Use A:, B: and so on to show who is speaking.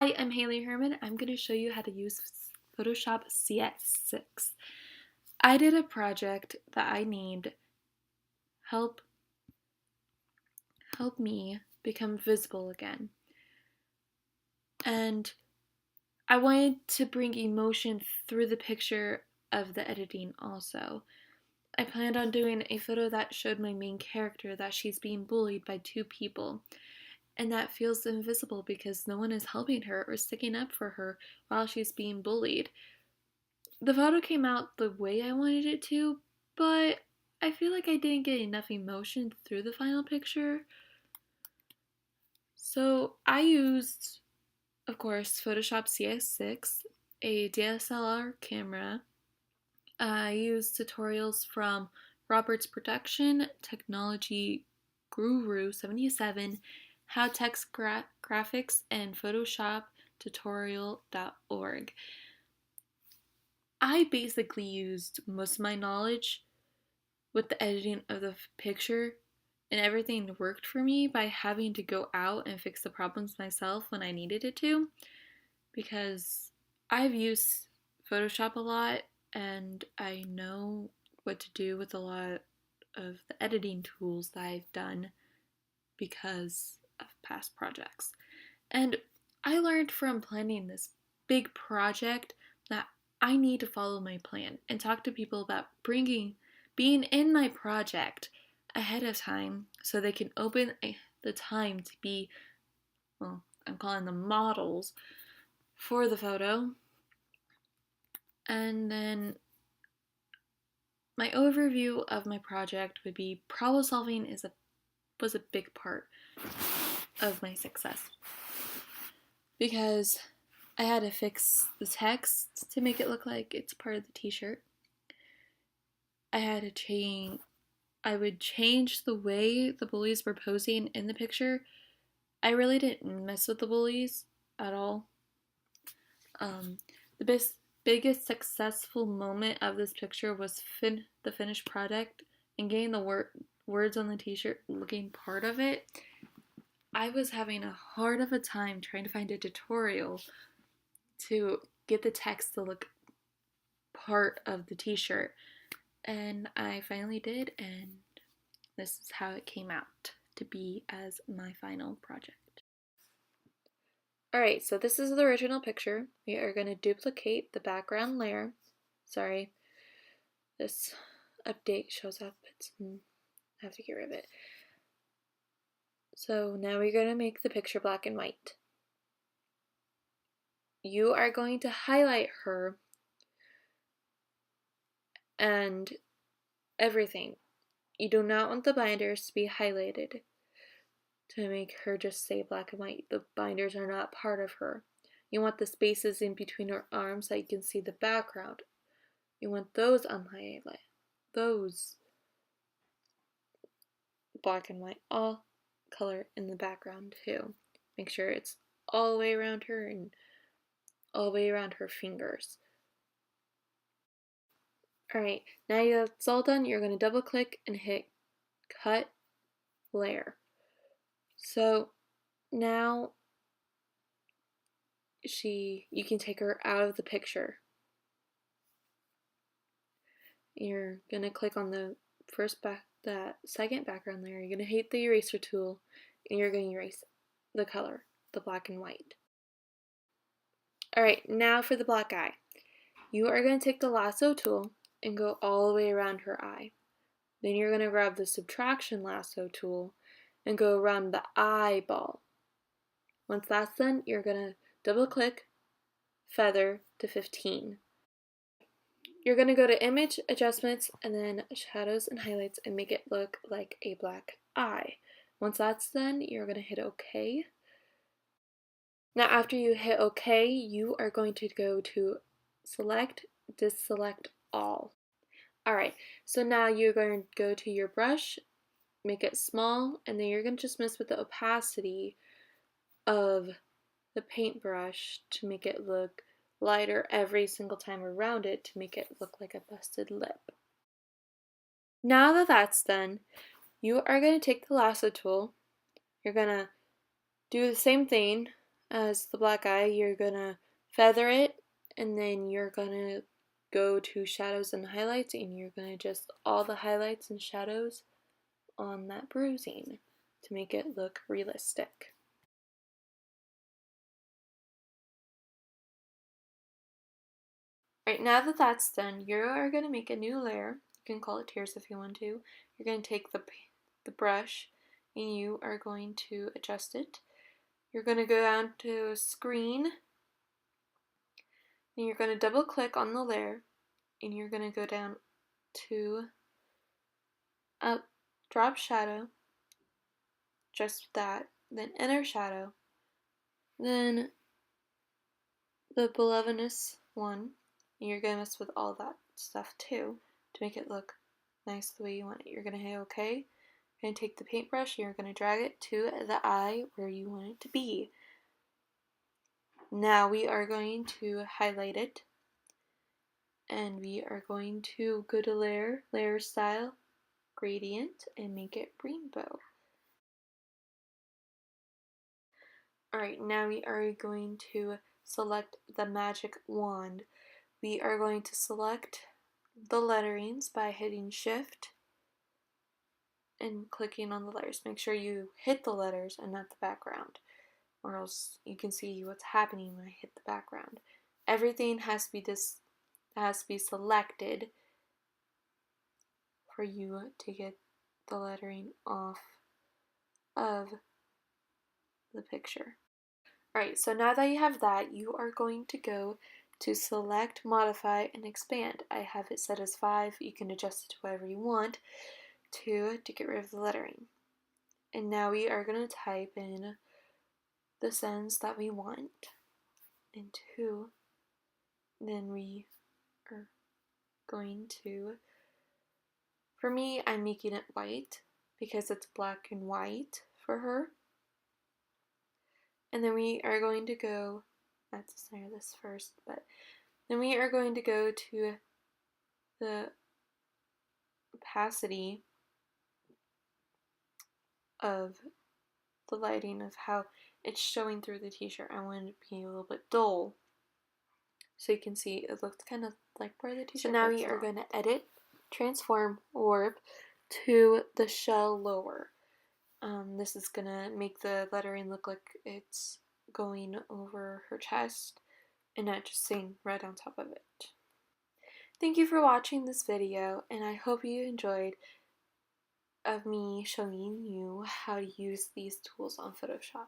A: Hi, I'm Haylee Herman. I'm going to show you how to use Photoshop CS6. I did a project that I named Help Me Become Visible Again. And I wanted to bring emotion through the picture of the editing also. I planned on doing a photo that showed my main character that she's being bullied by two people, and that feels invisible because no one is helping her or sticking up for her while she's being bullied. The photo came out the way I wanted it to, but I feel like I didn't get enough emotion through the final picture. So I used, of course, Photoshop CS6, a DSLR camera. I used tutorials from Robert's Production, Technology Guru 77, How Text Graphics, and Photoshop Tutorial.org. I basically used most of my knowledge with the editing of the picture, and everything worked for me by having to go out and fix the problems myself when I needed it to, because I've used Photoshop a lot and I know what to do with a lot of the editing tools that I've done because of past projects. And I learned from planning this big project that I need to follow my plan and talk to people about being in my project ahead of time so they can open the time to be, well, I'm calling them models for the photo. And then my overview of my project would be problem solving was a big part of my success, because I had to fix the text to make it look like it's part of the t-shirt. I would change the way the bullies were posing in the picture. I really didn't mess with the bullies at all. The biggest successful moment of this picture was the finished product and getting the words on the t-shirt looking part of it. I was having a hard of a time trying to find a tutorial to get the text to look part of the t-shirt, and I finally did, and this is how it came out to be as my final project. Alright, so this is the original picture. We are going to duplicate the background layer. Sorry, this update shows up. I have to get rid of it. So now we're going to make the picture black and white. You are going to highlight her and everything. You do not want the binders to be highlighted to make her just say black and white. The binders are not part of her. You want the spaces in between her arms so you can see the background. You want those unhighlighted. Those black and white, all color in the background too. Make sure it's all the way around her and all the way around her fingers. Alright, now that's all done, you're going to double click and hit cut layer. So now you can take her out of the picture. You're going to click on the second background layer. You're going to hit the eraser tool and you're going to erase the color, the black and white. Alright, now for the black eye. You are going to take the lasso tool and go all the way around her eye. Then you're going to grab the subtraction lasso tool and go around the eyeball. Once that's done, you're going to double click, feather to 15. You're going to go to image adjustments and then shadows and highlights and make it look like a black eye. Once that's done, you're going to hit OK. Now after you hit OK, you are going to go to select, deselect all. Alright, so now you're going to go to your brush, make it small, and then you're going to just mess with the opacity of the paintbrush to make it look lighter every single time around it to make it look like a busted lip. Now that that's done, you are going to take the lasso tool, you're going to do the same thing as the black eye, you're gonna feather it, and then you're gonna go to shadows and highlights, and you're gonna adjust all the highlights and shadows on that bruising to make it look realistic. Right, now that that's done, you are going to make a new layer. You can call it tears if you want to. You're going to take the brush and you are going to adjust it. You're going to go down to screen and you're going to double click on the layer and you're going to go down to drop shadow, just that, then inner shadow, then the belovedness one, and you're going to mess with all that stuff too to make it look nice the way you want it. You're going to hit OK. You're going to take the paintbrush, you're going to drag it to the eye where you want it to be. Now we are going to highlight it, and we are going to go to layer style, gradient, and make it rainbow. Alright, now we are going to select the magic wand. We are going to select the letterings by hitting shift and clicking on the letters. Make sure you hit the letters and not the background, or else you can see what's happening when I hit the background. Everything has to be selected for you to get the lettering off of the picture. Alright, so now that you have that, you are going to go to select, modify, and expand. I have it set as 5. You can adjust it to whatever you want to get rid of the lettering. And now we are going to type in the sentence that we want into, then we are going to, for me, I'm making it white because it's black and white for her. And then we are going to go, I have to center this first, but then we are going to go to the opacity of the lighting of how it's showing through the t-shirt. I want it to be a little bit dull so you can see it looks kind of like part of the t-shirt. So now we are going to edit, transform, warp to the shell lower. This is going to make the lettering look like it's going over her chest and not just sitting right on top of it. Thank you for watching this video, and I hope you enjoyed of me showing you how to use these tools on Photoshop.